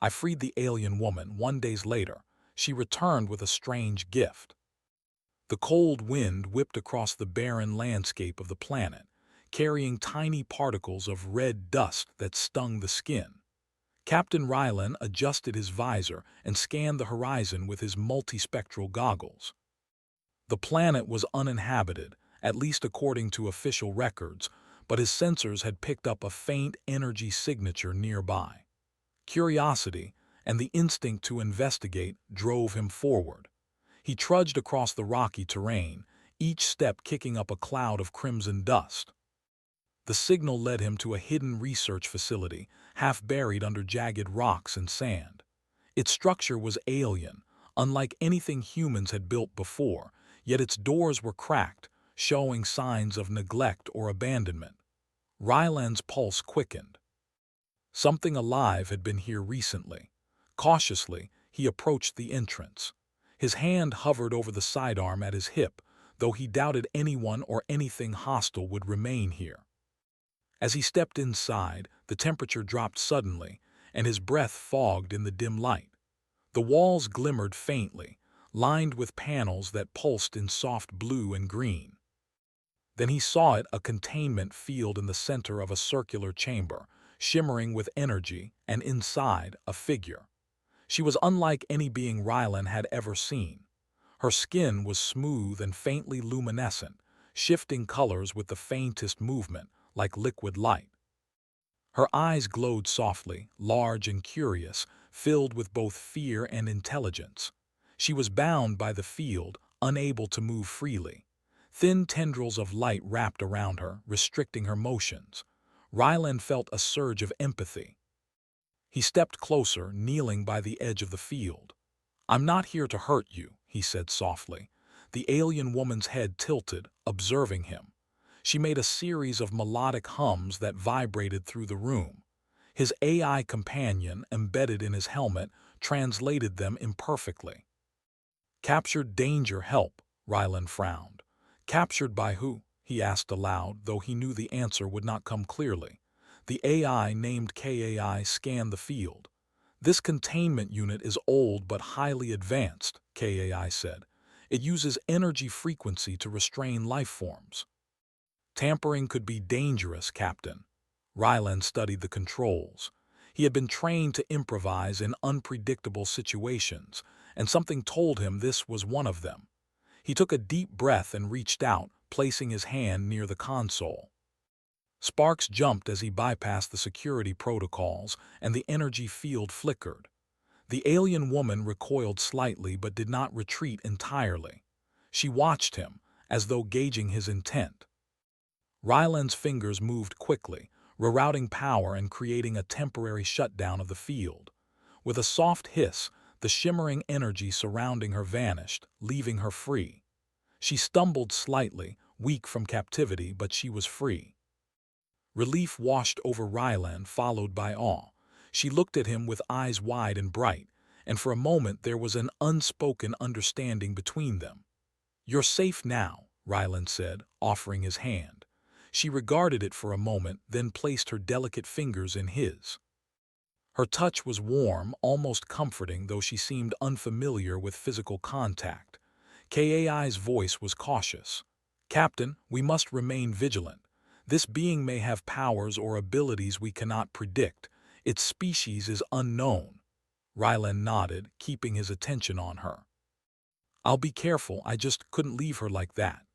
I freed the alien woman. 1 day later, she returned with a strange gift. The cold wind whipped across the barren landscape of the planet, carrying tiny particles of red dust that stung the skin. Captain Rylan adjusted his visor and scanned the horizon with his multispectral goggles. The planet was uninhabited, at least according to official records, but his sensors had picked up a faint energy signature nearby. Curiosity and the instinct to investigate drove him forward. He trudged across the rocky terrain, each step kicking up a cloud of crimson dust. The signal led him to a hidden research facility, half buried under jagged rocks and sand. Its structure was alien, unlike anything humans had built before, yet its doors were cracked, showing signs of neglect or abandonment. Ryland's pulse quickened. Something alive had been here recently. Cautiously, he approached the entrance. His hand hovered over the sidearm at his hip, though he doubted anyone or anything hostile would remain here. As he stepped inside, the temperature dropped suddenly, and his breath fogged in the dim light. The walls glimmered faintly, lined with panels that pulsed in soft blue and green. Then he saw it, a containment field in the center of a circular chamber, shimmering with energy, and inside, a figure. She was unlike any being Rylan had ever seen. Her skin was smooth and faintly luminescent, shifting colors with the faintest movement, like liquid light. Her eyes glowed softly, large and curious, filled with both fear and intelligence. She was bound by the field, unable to move freely. Thin tendrils of light wrapped around her, restricting her motions. Ryland felt a surge of empathy. He stepped closer, kneeling by the edge of the field. "I'm not here to hurt you," he said softly. The alien woman's head tilted, observing him. She made a series of melodic hums that vibrated through the room. His AI companion, embedded in his helmet, translated them imperfectly. "Captured danger help," Ryland frowned. "Captured by who?" he asked aloud, though he knew the answer would not come clearly. The AI, named KAI, scanned the field. "This containment unit is old but highly advanced," KAI said. "It uses energy frequency to restrain life forms." "Tampering could be dangerous, Captain." Ryland studied the controls. He had been trained to improvise in unpredictable situations, and something told him this was one of them. He took a deep breath and reached out, placing his hand near the console. Sparks jumped as he bypassed the security protocols, and the energy field flickered. The alien woman recoiled slightly but did not retreat entirely. She watched him, as though gauging his intent. Ryland's fingers moved quickly, rerouting power and creating a temporary shutdown of the field. With a soft hiss, the shimmering energy surrounding her vanished, leaving her free. She stumbled slightly, weak from captivity, but she was free. Relief washed over Ryland, followed by awe. She looked at him with eyes wide and bright, and for a moment there was an unspoken understanding between them. "You're safe now," Ryland said, offering his hand. She regarded it for a moment, then placed her delicate fingers in his. Her touch was warm, almost comforting, though she seemed unfamiliar with physical contact. KAI's voice was cautious. "Captain, we must remain vigilant. This being may have powers or abilities we cannot predict. Its species is unknown." Ryland nodded, keeping his attention on her. "I'll be careful, I just couldn't leave her like that."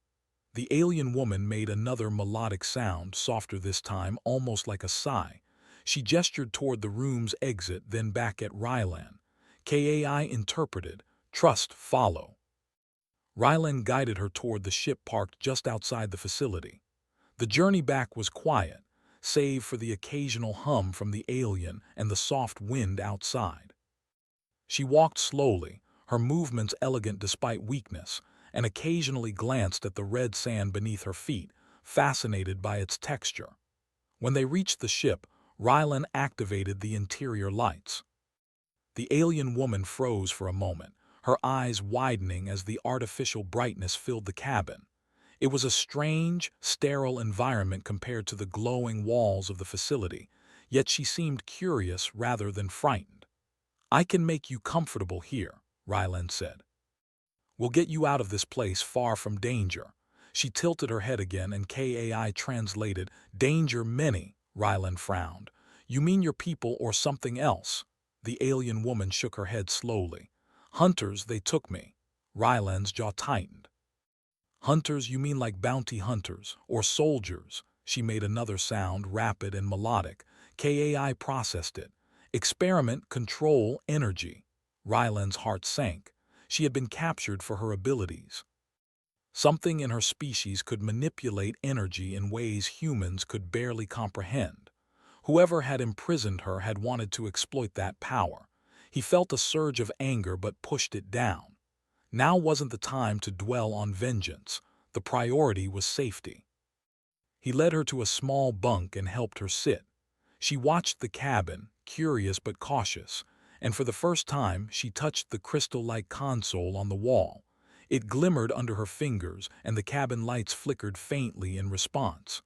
The alien woman made another melodic sound, softer this time, almost like a sigh. She gestured toward the room's exit, then back at Ryland. KAI interpreted, "Trust, follow." Ryland guided her toward the ship parked just outside the facility. The journey back was quiet, save for the occasional hum from the alien and the soft wind outside. She walked slowly, her movements elegant despite weakness, and occasionally glanced at the red sand beneath her feet, fascinated by its texture. When they reached the ship, Ryland activated the interior lights. The alien woman froze for a moment, her eyes widening as the artificial brightness filled the cabin. It was a strange, sterile environment compared to the glowing walls of the facility, yet she seemed curious rather than frightened. "I can make you comfortable here," Ryland said. "We'll get you out of this place far from danger." She tilted her head again and KAI translated, "Danger many," Ryland frowned. "You mean your people or something else?" The alien woman shook her head slowly. "Hunters, they took me." Ryland's jaw tightened. "Hunters, you mean like bounty hunters, or soldiers?" She made another sound, rapid and melodic. KAI processed it. "Experiment, control, energy." Ryland's heart sank. She had been captured for her abilities. Something in her species could manipulate energy in ways humans could barely comprehend. Whoever had imprisoned her had wanted to exploit that power. He felt a surge of anger but pushed it down. Now wasn't the time to dwell on vengeance. The priority was safety. He led her to a small bunk and helped her sit. She watched the cabin, curious but cautious, and for the first time she touched the crystal-like console on the wall. It glimmered under her fingers, and the cabin lights flickered faintly in response.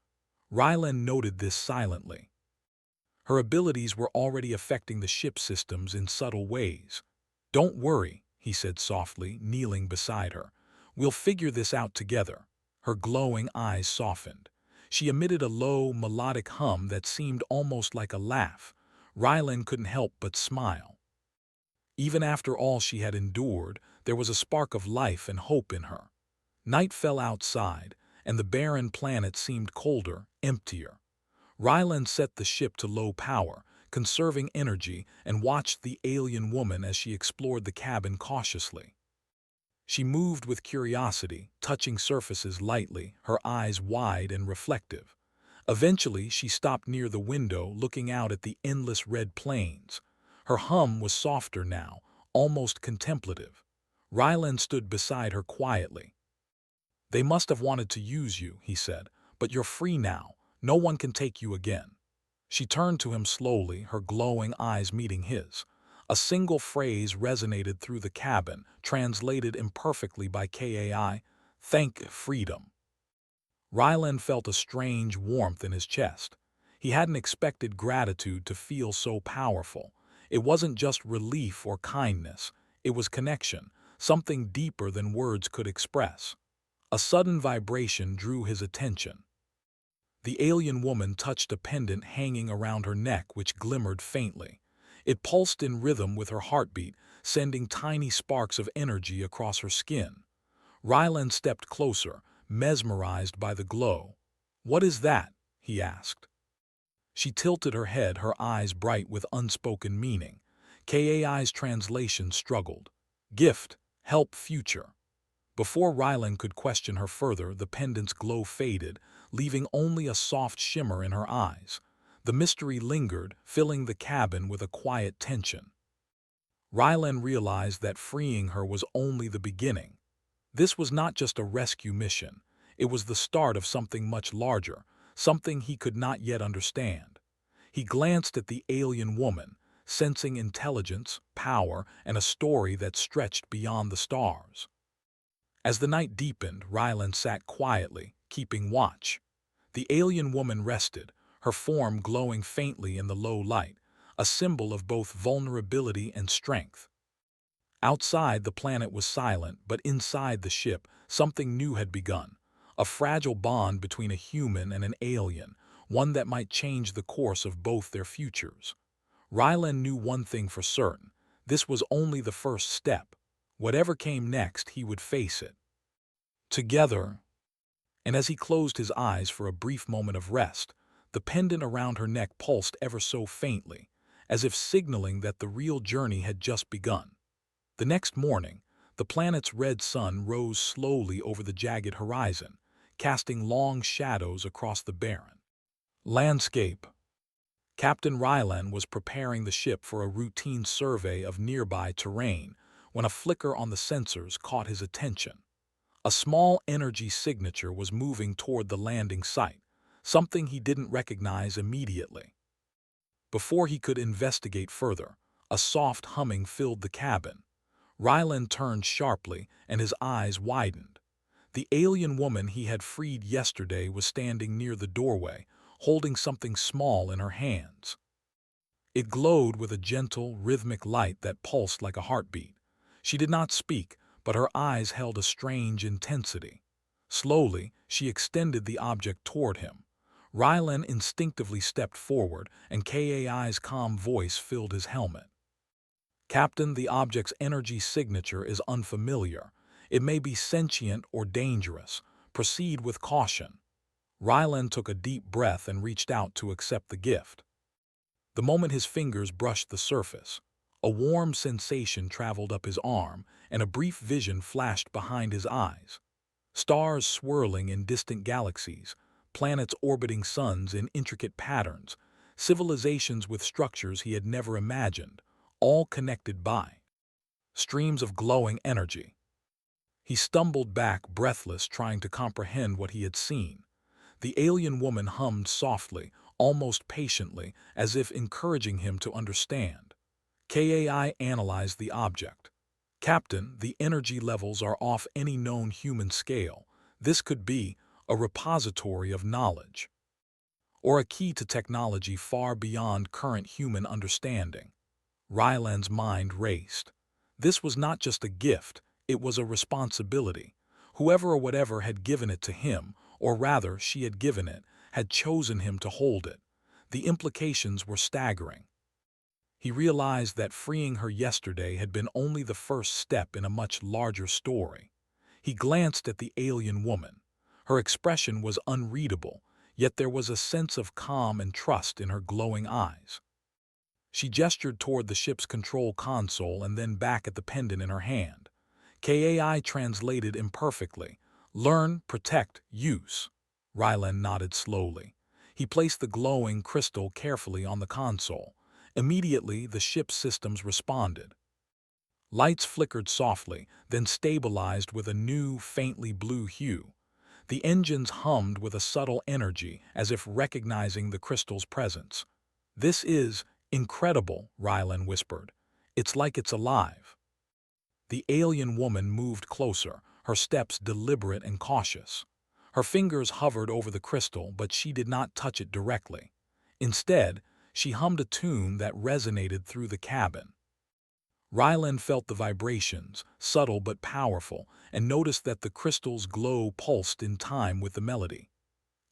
Ryland noted this silently. Her abilities were already affecting the ship systems in subtle ways. "Don't worry," he said softly, kneeling beside her. "We'll figure this out together." Her glowing eyes softened. She emitted a low, melodic hum that seemed almost like a laugh. Ryland couldn't help but smile. Even after all she had endured, there was a spark of life and hope in her. Night fell outside, and the barren planet seemed colder, emptier. Ryland set the ship to low power, conserving energy, and watched the alien woman as she explored the cabin cautiously. She moved with curiosity, touching surfaces lightly, her eyes wide and reflective. Eventually, she stopped near the window, looking out at the endless red plains. Her hum was softer now, almost contemplative. Ryland stood beside her quietly. "They must have wanted to use you," he said, "but you're free now. No one can take you again." She turned to him slowly, her glowing eyes meeting his. A single phrase resonated through the cabin, translated imperfectly by KAI, "Thank freedom." Ryland felt a strange warmth in his chest. He hadn't expected gratitude to feel so powerful. It wasn't just relief or kindness. It was connection, something deeper than words could express. A sudden vibration drew his attention. The alien woman touched a pendant hanging around her neck which glimmered faintly. It pulsed in rhythm with her heartbeat, sending tiny sparks of energy across her skin. Ryland stepped closer, mesmerized by the glow. "What is that?" he asked. She tilted her head, her eyes bright with unspoken meaning. KAI's translation struggled. "Gift, help, future." Before Ryland could question her further, the pendant's glow faded, leaving only a soft shimmer in her eyes. The mystery lingered, filling the cabin with a quiet tension. Ryland realized that freeing her was only the beginning. This was not just a rescue mission. It was the start of something much larger, something he could not yet understand. He glanced at the alien woman, sensing intelligence, power, and a story that stretched beyond the stars. As the night deepened, Ryland sat quietly, keeping watch. The alien woman rested, her form glowing faintly in the low light, a symbol of both vulnerability and strength. Outside, the planet was silent, but inside the ship, something new had begun. A fragile bond between a human and an alien, one that might change the course of both their futures. Ryland knew one thing for certain. This was only the first step. Whatever came next, he would face it. Together. And as he closed his eyes for a brief moment of rest, the pendant around her neck pulsed ever so faintly, as if signaling that the real journey had just begun. The next morning, the planet's red sun rose slowly over the jagged horizon, casting long shadows across the barren landscape. Captain Ryland was preparing the ship for a routine survey of nearby terrain when a flicker on the sensors caught his attention. A small energy signature was moving toward the landing site, something he didn't recognize immediately. Before he could investigate further, a soft humming filled the cabin. Ryland turned sharply, and his eyes widened. The alien woman he had freed yesterday was standing near the doorway, holding something small in her hands. It glowed with a gentle, rhythmic light that pulsed like a heartbeat. She did not speak, but her eyes held a strange intensity. Slowly, she extended the object toward him. Rylan instinctively stepped forward, and KAI's calm voice filled his helmet. Captain, the object's energy signature is unfamiliar. It may be sentient or dangerous. Proceed with caution. Rylan took a deep breath and reached out to accept the gift. The moment his fingers brushed the surface, a warm sensation traveled up his arm, and a brief vision flashed behind his eyes. Stars swirling in distant galaxies, planets orbiting suns in intricate patterns, civilizations with structures he had never imagined, all connected by streams of glowing energy. He stumbled back, breathless, trying to comprehend what he had seen. The alien woman hummed softly, almost patiently, as if encouraging him to understand. KAI analyzed the object. Captain, the energy levels are off any known human scale. This could be a repository of knowledge, or a key to technology far beyond current human understanding. Ryland's mind raced. This was not just a gift, it was a responsibility. Whoever or whatever had given it to him, or rather she had given it, had chosen him to hold it. The implications were staggering. He realized that freeing her yesterday had been only the first step in a much larger story. He glanced at the alien woman. Her expression was unreadable, yet there was a sense of calm and trust in her glowing eyes. She gestured toward the ship's control console and then back at the pendant in her hand. KAI translated imperfectly. Learn, protect, use. Rylan nodded slowly. He placed the glowing crystal carefully on the console. Immediately, the ship's systems responded. Lights flickered softly, then stabilized with a new, faintly blue hue. The engines hummed with a subtle energy, as if recognizing the crystal's presence. "This is incredible," Rylan whispered. "It's like it's alive." The alien woman moved closer, her steps deliberate and cautious. Her fingers hovered over the crystal, but she did not touch it directly. Instead, she hummed a tune that resonated through the cabin. Ryland felt the vibrations, subtle but powerful, and noticed that the crystal's glow pulsed in time with the melody.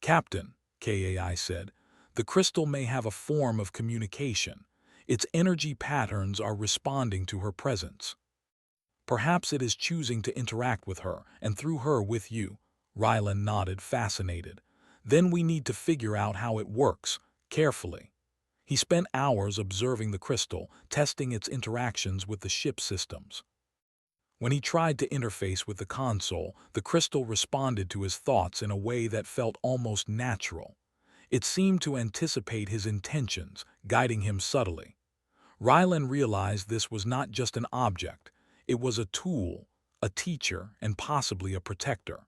"Captain," KAI said, "the crystal may have a form of communication. Its energy patterns are responding to her presence. Perhaps it is choosing to interact with her, and through her with you." Ryland nodded, fascinated. "Then we need to figure out how it works, carefully." He spent hours observing the crystal, testing its interactions with the ship systems. When he tried to interface with the console, the crystal responded to his thoughts in a way that felt almost natural. It seemed to anticipate his intentions, guiding him subtly. Ryland realized this was not just an object. It was a tool, a teacher, and possibly a protector.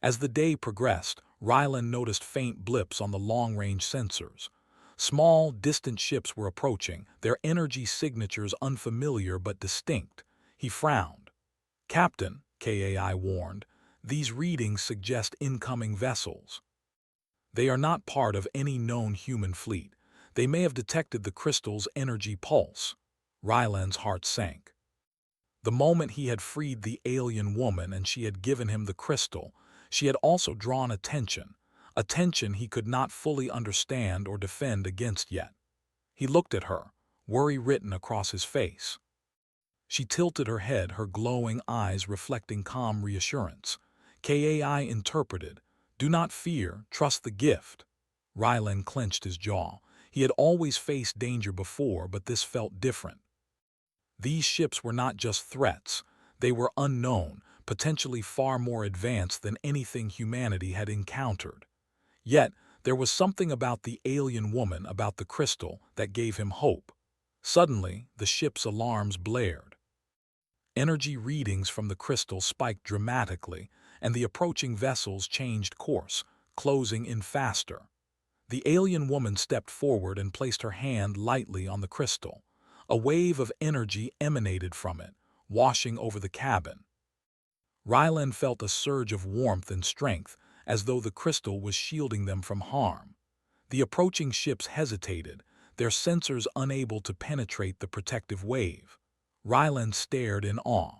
As the day progressed, Ryland noticed faint blips on the long-range sensors. Small, distant ships were approaching, their energy signatures unfamiliar but distinct. He frowned. "Captain," KAI warned, "these readings suggest incoming vessels. They are not part of any known human fleet. They may have detected the crystal's energy pulse." Ryland's heart sank. The moment he had freed the alien woman and she had given him the crystal, she had also drawn attention he could not fully understand or defend against yet. He looked at her, worry written across his face. She tilted her head, her glowing eyes reflecting calm reassurance. KAI interpreted, "Do not fear, trust the gift." Ryland clenched his jaw. He had always faced danger before, but this felt different. These ships were not just threats. They were unknown, potentially far more advanced than anything humanity had encountered. Yet, there was something about the alien woman, about the crystal, that gave him hope. Suddenly, the ship's alarms blared. Energy readings from the crystal spiked dramatically, and the approaching vessels changed course, closing in faster. The alien woman stepped forward and placed her hand lightly on the crystal. A wave of energy emanated from it, washing over the cabin. Ryland felt a surge of warmth and strength, as though the crystal was shielding them from harm. The approaching ships hesitated, their sensors unable to penetrate the protective wave. Rylan stared in awe.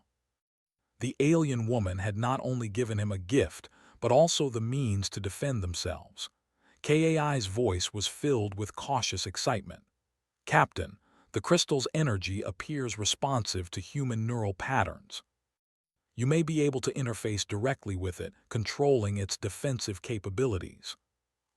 The alien woman had not only given him a gift, but also the means to defend themselves. KAI's voice was filled with cautious excitement. "Captain, the crystal's energy appears responsive to human neural patterns. You may be able to interface directly with it, controlling its defensive capabilities."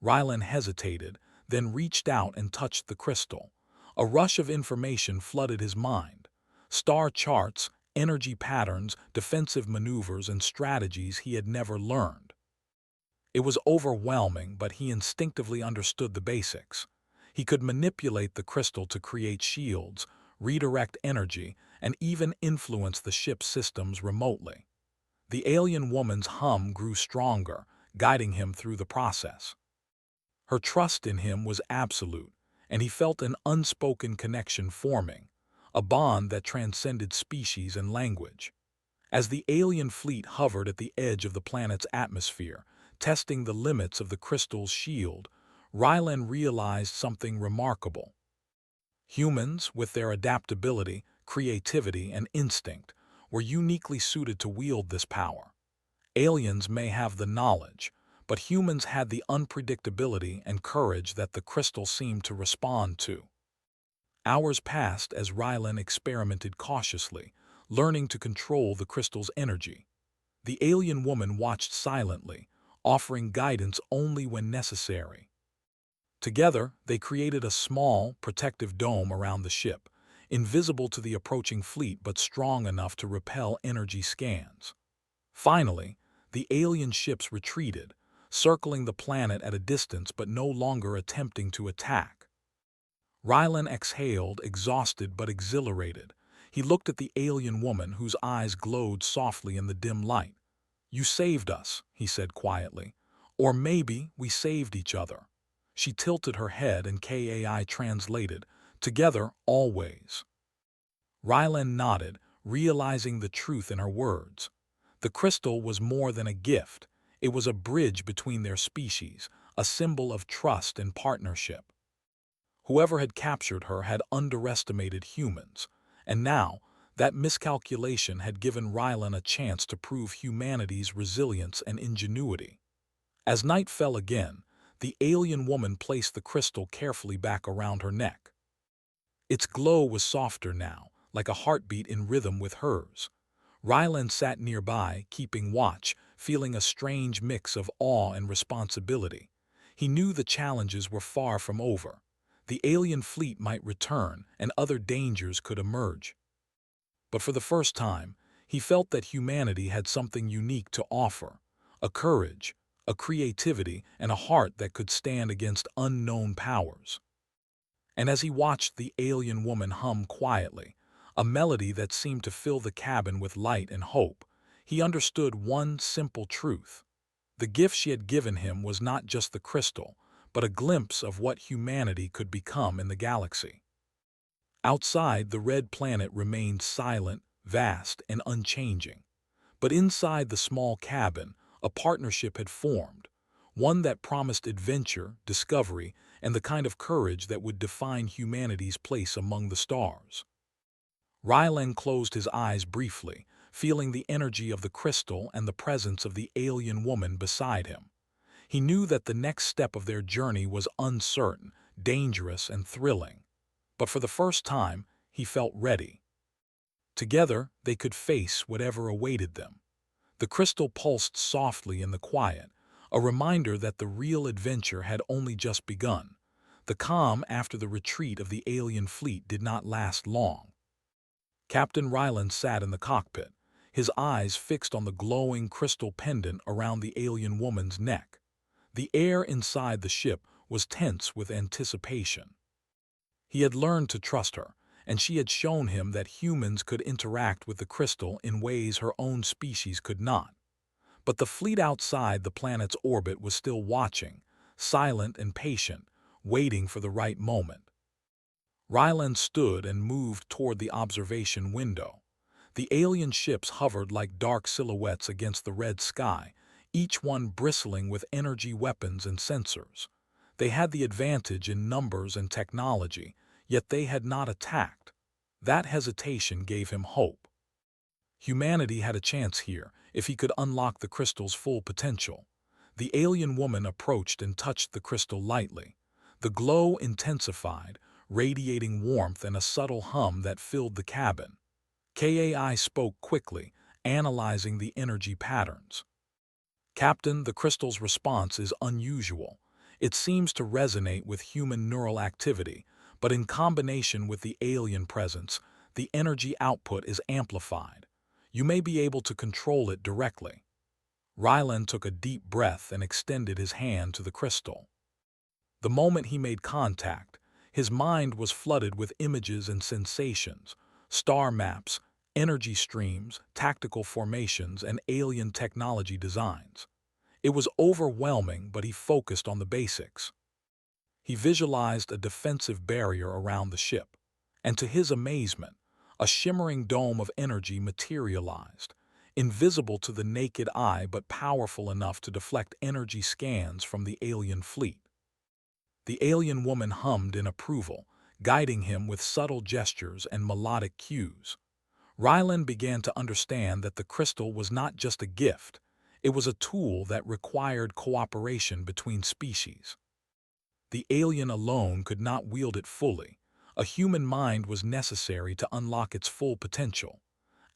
Rylan hesitated, then reached out and touched the crystal. A rush of information flooded his mind. Star charts, energy patterns, defensive maneuvers, and strategies he had never learned. It was overwhelming, but he instinctively understood the basics. He could manipulate the crystal to create shields, redirect energy, and even influence the ship's systems remotely. The alien woman's hum grew stronger, guiding him through the process. Her trust in him was absolute, and he felt an unspoken connection forming, a bond that transcended species and language. As the alien fleet hovered at the edge of the planet's atmosphere, testing the limits of the crystal's shield, Rylan realized something remarkable. Humans, with their adaptability, creativity, and instinct, were uniquely suited to wield this power. Aliens may have the knowledge, but humans had the unpredictability and courage that the crystal seemed to respond to. Hours passed as Rylan experimented cautiously, learning to control the crystal's energy. The alien woman watched silently, offering guidance only when necessary. Together, they created a small, protective dome around the ship, invisible to the approaching fleet but strong enough to repel energy scans. Finally, the alien ships retreated, circling the planet at a distance but no longer attempting to attack. Rylan exhaled, exhausted but exhilarated. He looked at the alien woman whose eyes glowed softly in the dim light. "You saved us," he said quietly. "Or maybe we saved each other." She tilted her head and KAI translated, "Together, always." Rylan nodded, realizing the truth in her words. The crystal was more than a gift. It was a bridge between their species, a symbol of trust and partnership. Whoever had captured her had underestimated humans, and now that miscalculation had given Rylan a chance to prove humanity's resilience and ingenuity. As night fell again, the alien woman placed the crystal carefully back around her neck. Its glow was softer now, like a heartbeat in rhythm with hers. Rylan sat nearby, keeping watch, feeling a strange mix of awe and responsibility. He knew the challenges were far from over. The alien fleet might return, and other dangers could emerge. But for the first time, he felt that humanity had something unique to offer, a courage, a creativity, and a heart that could stand against unknown powers. And as he watched the alien woman hum quietly, a melody that seemed to fill the cabin with light and hope, he understood one simple truth. The gift she had given him was not just the crystal, but a glimpse of what humanity could become in the galaxy. Outside, the red planet remained silent, vast, and unchanging. But inside the small cabin, a partnership had formed, one that promised adventure, discovery, and the kind of courage that would define humanity's place among the stars. Rylan closed his eyes briefly, feeling the energy of the crystal and the presence of the alien woman beside him. He knew that the next step of their journey was uncertain, dangerous, and thrilling. But for the first time, he felt ready. Together, they could face whatever awaited them. The crystal pulsed softly in the quiet, a reminder that the real adventure had only just begun. The calm after the retreat of the alien fleet did not last long. Captain Rylan sat in the cockpit, his eyes fixed on the glowing crystal pendant around the alien woman's neck. The air inside the ship was tense with anticipation. He had learned to trust her, and she had shown him that humans could interact with the crystal in ways her own species could not. But the fleet outside the planet's orbit was still watching, silent and patient, waiting for the right moment. Rylan stood and moved toward the observation window. The alien ships hovered like dark silhouettes against the red sky, each one bristling with energy weapons and sensors. They had the advantage in numbers and technology, yet they had not attacked. That hesitation gave him hope. Humanity had a chance here if he could unlock the crystal's full potential. The alien woman approached and touched the crystal lightly. The glow intensified, radiating warmth and a subtle hum that filled the cabin. KAI spoke quickly, analyzing the energy patterns. Captain, the crystal's response is unusual. It seems to resonate with human neural activity, but in combination with the alien presence, the energy output is amplified. You may be able to control it directly. Rylan took a deep breath and extended his hand to the crystal. The moment he made contact, his mind was flooded with images and sensations, star maps, energy streams, tactical formations, and alien technology designs. It was overwhelming, but he focused on the basics. He visualized a defensive barrier around the ship, and to his amazement, a shimmering dome of energy materialized, invisible to the naked eye but powerful enough to deflect energy scans from the alien fleet. The alien woman hummed in approval, guiding him with subtle gestures and melodic cues. Rylan began to understand that the crystal was not just a gift, it was a tool that required cooperation between species. The alien alone could not wield it fully. A human mind was necessary to unlock its full potential.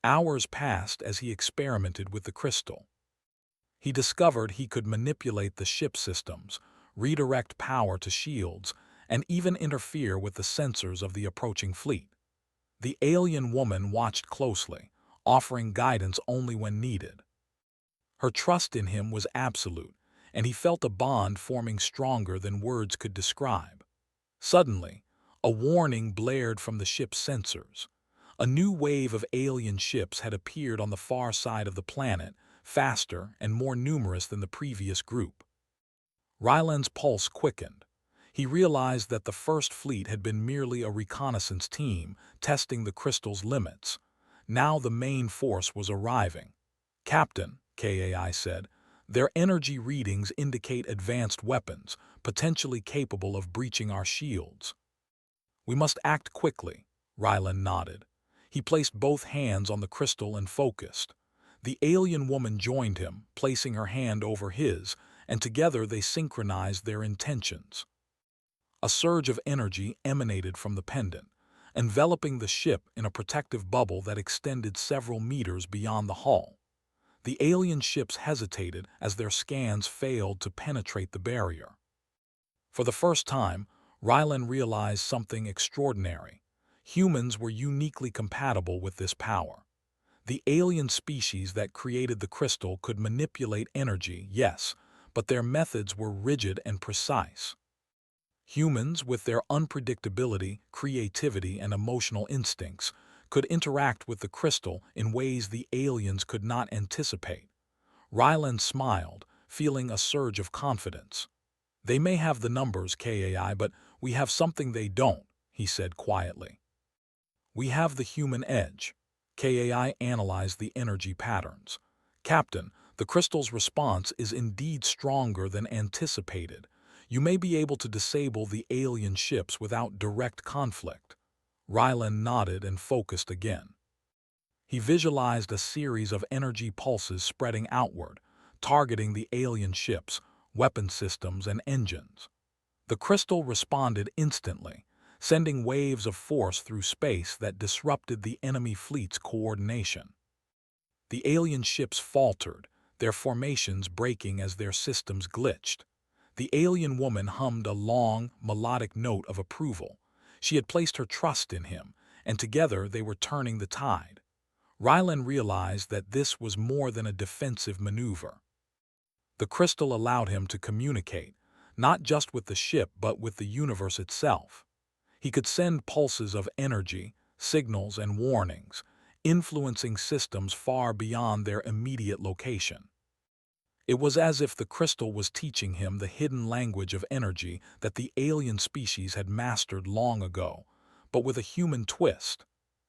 Hours passed as he experimented with the crystal. He discovered he could manipulate the ship systems, redirect power to shields, and even interfere with the sensors of the approaching fleet. The alien woman watched closely, offering guidance only when needed. Her trust in him was absolute, and he felt a bond forming stronger than words could describe. Suddenly, a warning blared from the ship's sensors. A new wave of alien ships had appeared on the far side of the planet, faster and more numerous than the previous group. Rylan's pulse quickened. He realized that the first fleet had been merely a reconnaissance team, testing the crystal's limits. Now the main force was arriving. "Captain," KAI said, "their energy readings indicate advanced weapons, potentially capable of breaching our shields." "We must act quickly," Rylan nodded. He placed both hands on the crystal and focused. The alien woman joined him, placing her hand over his, and together they synchronized their intentions. A surge of energy emanated from the pendant, enveloping the ship in a protective bubble that extended several meters beyond the hull. The alien ships hesitated as their scans failed to penetrate the barrier. For the first time, Rylan realized something extraordinary. Humans were uniquely compatible with this power. The alien species that created the crystal could manipulate energy, yes, but their methods were rigid and precise. Humans, with their unpredictability, creativity, and emotional instincts, could interact with the crystal in ways the aliens could not anticipate. Rylan smiled, feeling a surge of confidence. "They may have the numbers, KAI, but we have something they don't," he said quietly. "We have the human edge." KAI analyzed the energy patterns. "Captain, the crystal's response is indeed stronger than anticipated. You may be able to disable the alien ships without direct conflict." Rylan nodded and focused again. He visualized a series of energy pulses spreading outward, targeting the alien ships, weapon systems, and engines. The crystal responded instantly, sending waves of force through space that disrupted the enemy fleet's coordination. The alien ships faltered, their formations breaking as their systems glitched. The alien woman hummed a long, melodic note of approval. She had placed her trust in him, and together they were turning the tide. Rylan realized that this was more than a defensive maneuver. The crystal allowed him to communicate, not just with the ship but with the universe itself. He could send pulses of energy, signals, and warnings, influencing systems far beyond their immediate location. It was as if the crystal was teaching him the hidden language of energy that the alien species had mastered long ago, but with a human twist.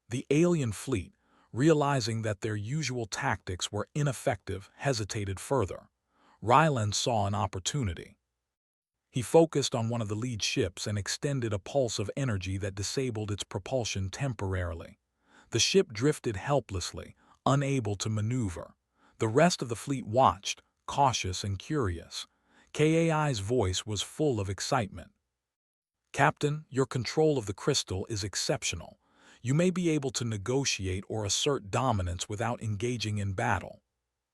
The alien fleet, realizing that their usual tactics were ineffective, hesitated further. Rylan saw an opportunity. He focused on one of the lead ships and extended a pulse of energy that disabled its propulsion temporarily. The ship drifted helplessly, unable to maneuver. The rest of the fleet watched, cautious and curious. KAI's voice was full of excitement. "Captain, your control of the crystal is exceptional. You may be able to negotiate or assert dominance without engaging in battle."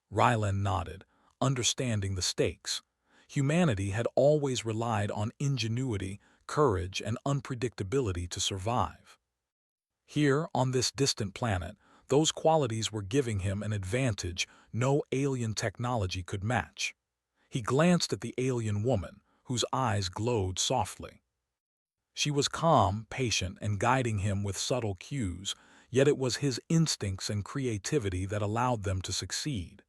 Rylan nodded, understanding the stakes. Humanity had always relied on ingenuity, courage, and unpredictability to survive. Here, on this distant planet, those qualities were giving him an advantage no alien technology could match. He glanced at the alien woman, whose eyes glowed softly. She was calm, patient, and guiding him with subtle cues, yet it was his instincts and creativity that allowed them to succeed.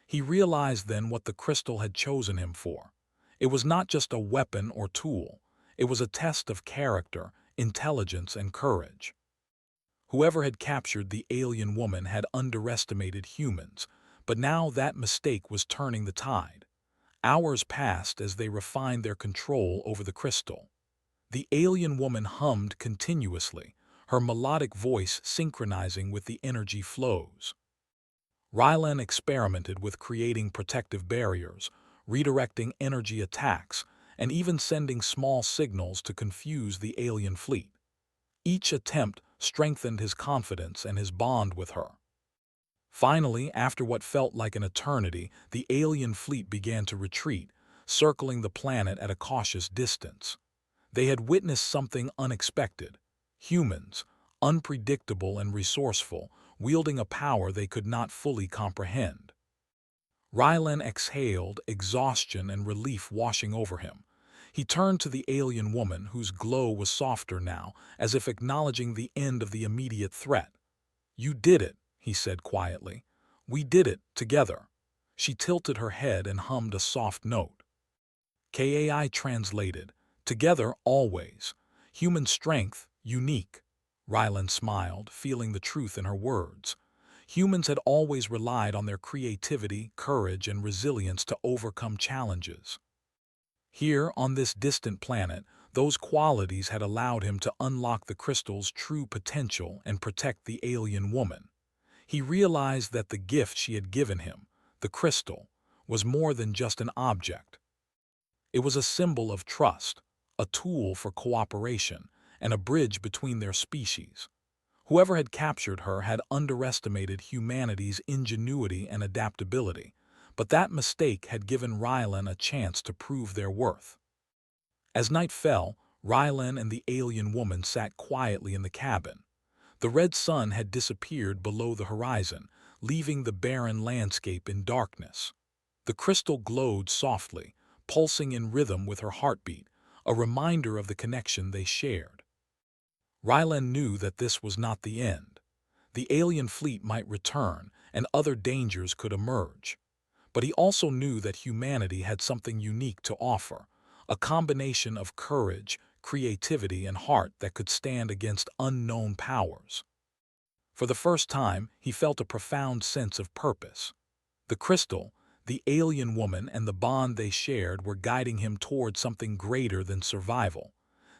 He realized then what the crystal had chosen him for. It was not just a weapon or tool. It was a test of character, intelligence, and courage. Whoever had captured the alien woman had underestimated humans, but now that mistake was turning the tide. Hours passed as they refined their control over the crystal. The alien woman hummed continuously, her melodic voice synchronizing with the energy flows. Rylan experimented with creating protective barriers, redirecting energy attacks, and even sending small signals to confuse the alien fleet. Each attempt strengthened his confidence and his bond with her. Finally, after what felt like an eternity, the alien fleet began to retreat, circling the planet at a cautious distance. They had witnessed something unexpected. Humans, unpredictable and resourceful, wielding a power they could not fully comprehend. Rylan exhaled, exhaustion and relief washing over him. He turned to the alien woman, whose glow was softer now, as if acknowledging the end of the immediate threat. "You did it," he said quietly. "We did it, together." She tilted her head and hummed a soft note. KAI translated, "Together, always. Human strength, unique." Rylan smiled, feeling the truth in her words. Humans had always relied on their creativity, courage, and resilience to overcome challenges. Here, on this distant planet, those qualities had allowed him to unlock the crystal's true potential and protect the alien woman. He realized that the gift she had given him, the crystal, was more than just an object. It was a symbol of trust, a tool for cooperation, and a bridge between their species. Whoever had captured her had underestimated humanity's ingenuity and adaptability, but that mistake had given Rylan a chance to prove their worth. As night fell, Rylan and the alien woman sat quietly in the cabin. The red sun had disappeared below the horizon, leaving the barren landscape in darkness. The crystal glowed softly, pulsing in rhythm with her heartbeat, a reminder of the connection they shared. Rylan knew that this was not the end. The alien fleet might return, and other dangers could emerge. But he also knew that humanity had something unique to offer, a combination of courage, creativity, and heart that could stand against unknown powers. For the first time, he felt a profound sense of purpose. The crystal, the alien woman, and the bond they shared were guiding him toward something greater than survival.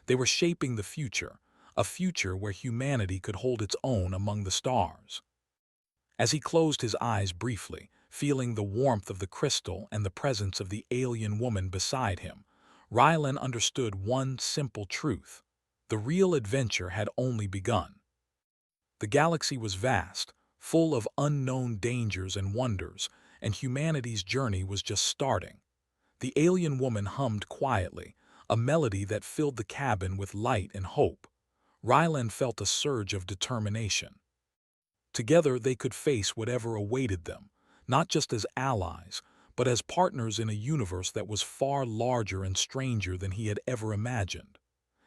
They were shaping the future, a future where humanity could hold its own among the stars. As he closed his eyes briefly, feeling the warmth of the crystal and the presence of the alien woman beside him, Rylan understood one simple truth. The real adventure had only begun. The galaxy was vast, full of unknown dangers and wonders, and humanity's journey was just starting. The alien woman hummed quietly, a melody that filled the cabin with light and hope. Rylan felt a surge of determination. Together they could face whatever awaited them, not just as allies, but as partners in a universe that was far larger and stranger than he had ever imagined.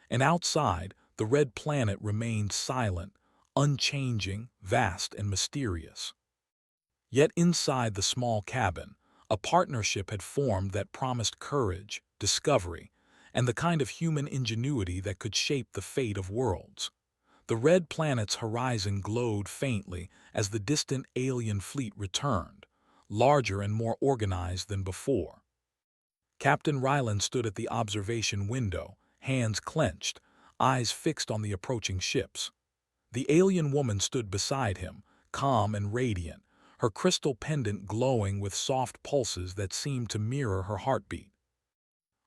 And outside, the red planet remained silent, unchanging, vast, and mysterious. Yet inside the small cabin, a partnership had formed that promised courage, discovery, and the kind of human ingenuity that could shape the fate of worlds. The red planet's horizon glowed faintly as the distant alien fleet returned, larger and more organized than before. Captain Ryland stood at the observation window, hands clenched, eyes fixed on the approaching ships. The alien woman stood beside him, calm and radiant, her crystal pendant glowing with soft pulses that seemed to mirror her heartbeat.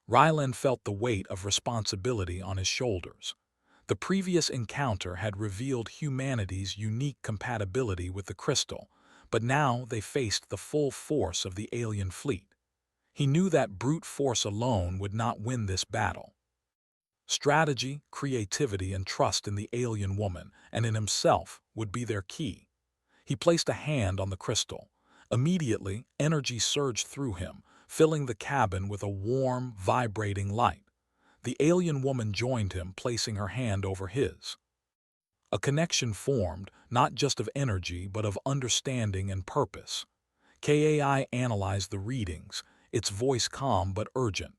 Ryland felt the weight of responsibility on his shoulders. The previous encounter had revealed humanity's unique compatibility with the crystal, but now they faced the full force of the alien fleet. He knew that brute force alone would not win this battle. Strategy, creativity, and trust in the alien woman and in himself would be their key. He placed a hand on the crystal. Immediately, energy surged through him, filling the cabin with a warm, vibrating light. The alien woman joined him, placing her hand over his. A connection formed, not just of energy, but of understanding and purpose. KAI analyzed the readings, its voice calm but urgent.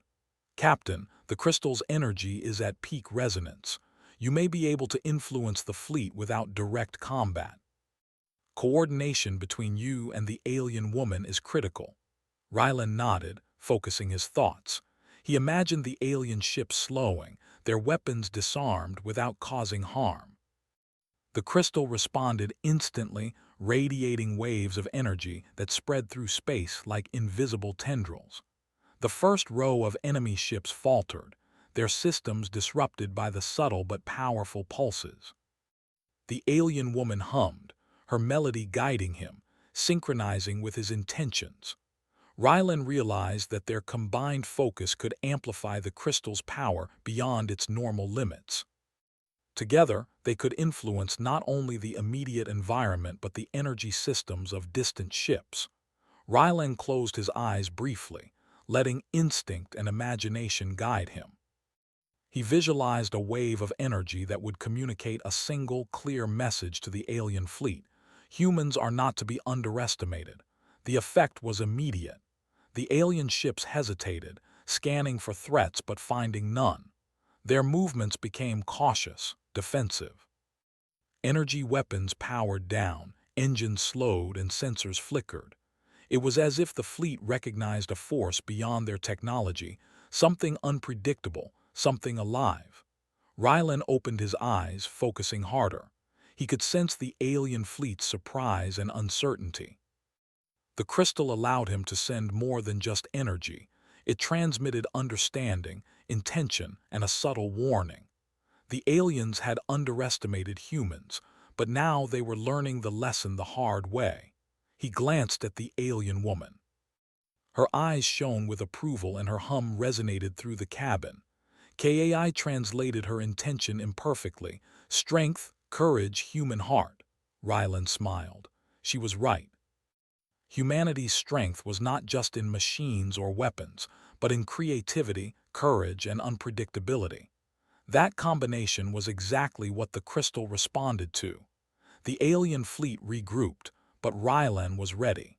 "Captain, the crystal's energy is at peak resonance. You may be able to influence the fleet without direct combat. Coordination between you and the alien woman is critical." Ryland nodded, focusing his thoughts. He imagined the alien ships slowing, their weapons disarmed without causing harm. The crystal responded instantly, radiating waves of energy that spread through space like invisible tendrils. The first row of enemy ships faltered, their systems disrupted by the subtle but powerful pulses. The alien woman hummed, her melody guiding him, synchronizing with his intentions. Ryland realized that their combined focus could amplify the crystal's power beyond its normal limits. Together, they could influence not only the immediate environment but the energy systems of distant ships. Ryland closed his eyes briefly, letting instinct and imagination guide him. He visualized a wave of energy that would communicate a single, clear message to the alien fleet. Humans are not to be underestimated. The effect was immediate. The alien ships hesitated, scanning for threats but finding none. Their movements became cautious, defensive. Energy weapons powered down, engines slowed, and sensors flickered. It was as if the fleet recognized a force beyond their technology, something unpredictable, something alive. Ryland opened his eyes, focusing harder. He could sense the alien fleet's surprise and uncertainty. The crystal allowed him to send more than just energy. It transmitted understanding, intention, and a subtle warning. The aliens had underestimated humans, but now they were learning the lesson the hard way. He glanced at the alien woman. Her eyes shone with approval and her hum resonated through the cabin. KAI translated her intention imperfectly. Strength, courage, human heart. Ryland smiled. She was right. Humanity's strength was not just in machines or weapons, but in creativity, courage, and unpredictability. That combination was exactly what the crystal responded to. The alien fleet regrouped, but Ryland was ready.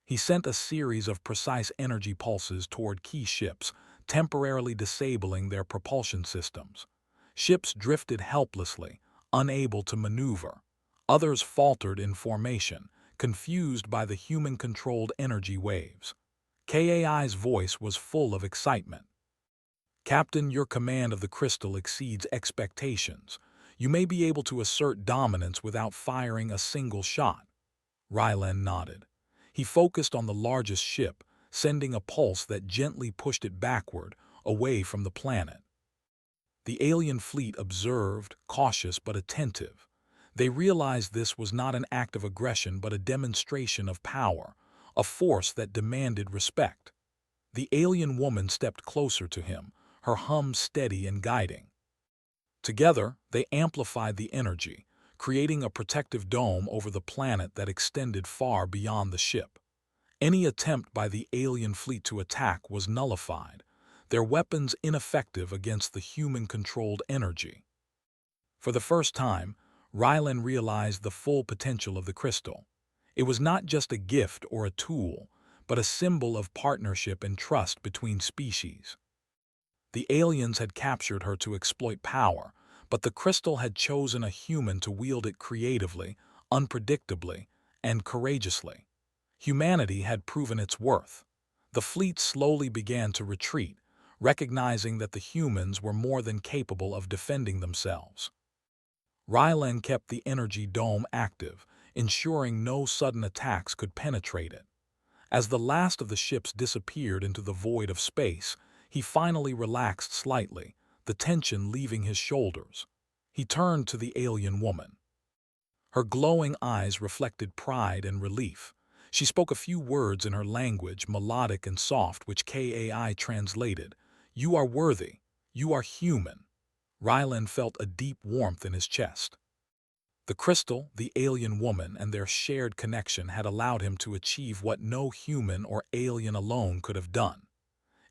He sent a series of precise energy pulses toward key ships, temporarily disabling their propulsion systems. Ships drifted helplessly, unable to maneuver. Others faltered in formation, confused by the human-controlled energy waves. KAI's voice was full of excitement. "Captain, your command of the crystal exceeds expectations. You may be able to assert dominance without firing a single shot." Ryland nodded. He focused on the largest ship, sending a pulse that gently pushed it backward, away from the planet. The alien fleet observed, cautious but attentive. They realized this was not an act of aggression but a demonstration of power, a force that demanded respect. The alien woman stepped closer to him, her hum steady and guiding. Together, they amplified the energy, creating a protective dome over the planet that extended far beyond the ship. Any attempt by the alien fleet to attack was nullified, their weapons ineffective against the human-controlled energy. For the first time, Ryland realized the full potential of the crystal. It was not just a gift or a tool, but a symbol of partnership and trust between species. The aliens had captured her to exploit power, but the crystal had chosen a human to wield it creatively, unpredictably, and courageously. Humanity had proven its worth. The fleet slowly began to retreat, recognizing that the humans were more than capable of defending themselves. Rylan kept the energy dome active, ensuring no sudden attacks could penetrate it. As the last of the ships disappeared into the void of space, he finally relaxed slightly, the tension leaving his shoulders. He turned to the alien woman. Her glowing eyes reflected pride and relief. She spoke a few words in her language, melodic and soft, which Kai translated. "You are worthy. You are human." Rylan felt a deep warmth in his chest. The crystal, the alien woman, and their shared connection had allowed him to achieve what no human or alien alone could have done.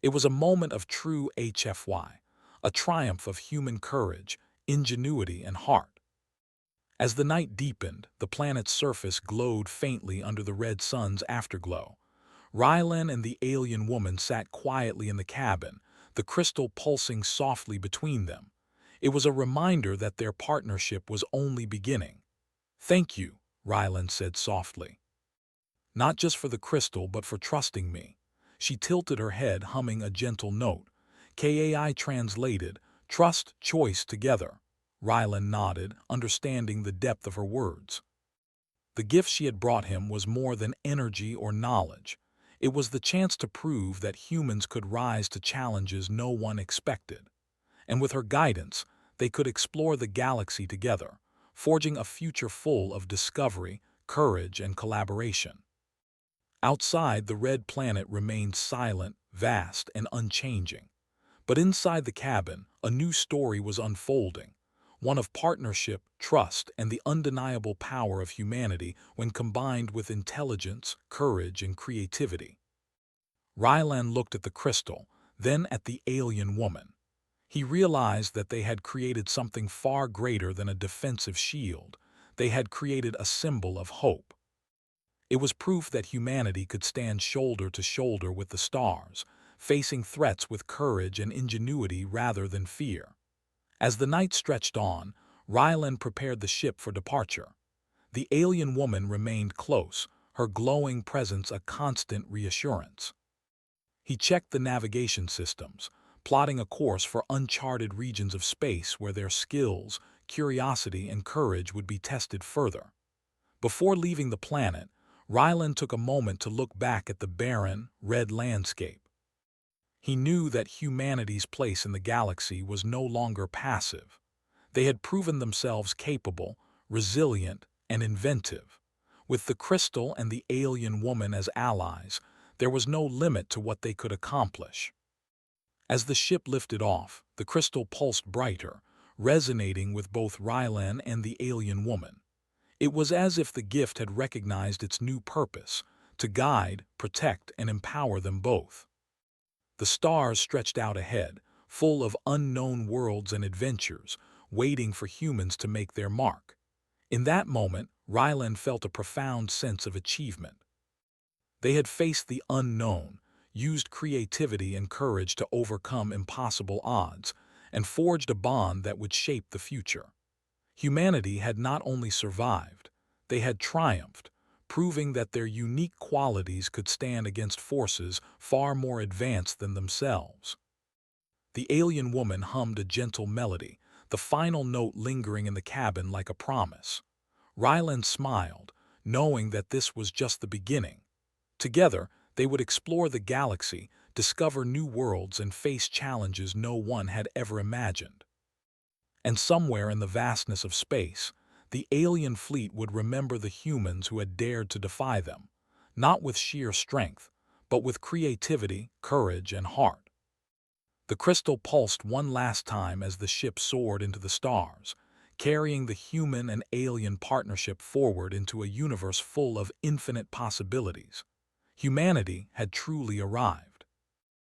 It was a moment of true HFY, a triumph of human courage, ingenuity, and heart. As the night deepened, the planet's surface glowed faintly under the red sun's afterglow. Rylan and the alien woman sat quietly in the cabin, the crystal pulsing softly between them. It was a reminder that their partnership was only beginning. "Thank you," Rylan said softly. "Not just for the crystal, but for trusting me." She tilted her head, humming a gentle note. Kai translated, "Trust, choice, together." Rylan nodded, understanding the depth of her words. The gift she had brought him was more than energy or knowledge. It was the chance to prove that humans could rise to challenges no one expected. And with her guidance, they could explore the galaxy together, forging a future full of discovery, courage, and collaboration. Outside, the red planet remained silent, vast, and unchanging. But inside the cabin, a new story was unfolding, one of partnership, trust, and the undeniable power of humanity when combined with intelligence, courage, and creativity. Rylan looked at the crystal, then at the alien woman. He realized that they had created something far greater than a defensive shield. They had created a symbol of hope. It was proof that humanity could stand shoulder to shoulder with the stars, facing threats with courage and ingenuity rather than fear. As the night stretched on, Rylan prepared the ship for departure. The alien woman remained close, her glowing presence a constant reassurance. He checked the navigation systems, plotting a course for uncharted regions of space where their skills, curiosity, and courage would be tested further. Before leaving the planet, Rylan took a moment to look back at the barren, red landscape. He knew that humanity's place in the galaxy was no longer passive. They had proven themselves capable, resilient, and inventive. With the crystal and the alien woman as allies, there was no limit to what they could accomplish. As the ship lifted off, the crystal pulsed brighter, resonating with both Rylan and the alien woman. It was as if the gift had recognized its new purpose, to guide, protect, and empower them both. The stars stretched out ahead, full of unknown worlds and adventures, waiting for humans to make their mark. In that moment, Rylan felt a profound sense of achievement. They had faced the unknown, used creativity and courage to overcome impossible odds, and forged a bond that would shape the future. Humanity had not only survived, they had triumphed, proving that their unique qualities could stand against forces far more advanced than themselves. The alien woman hummed a gentle melody, the final note lingering in the cabin like a promise. Rylan smiled, knowing that this was just the beginning. Together, they would explore the galaxy, discover new worlds, and face challenges no one had ever imagined. And somewhere in the vastness of space, the alien fleet would remember the humans who had dared to defy them, not with sheer strength, but with creativity, courage, and heart. The crystal pulsed one last time as the ship soared into the stars, carrying the human and alien partnership forward into a universe full of infinite possibilities. Humanity had truly arrived.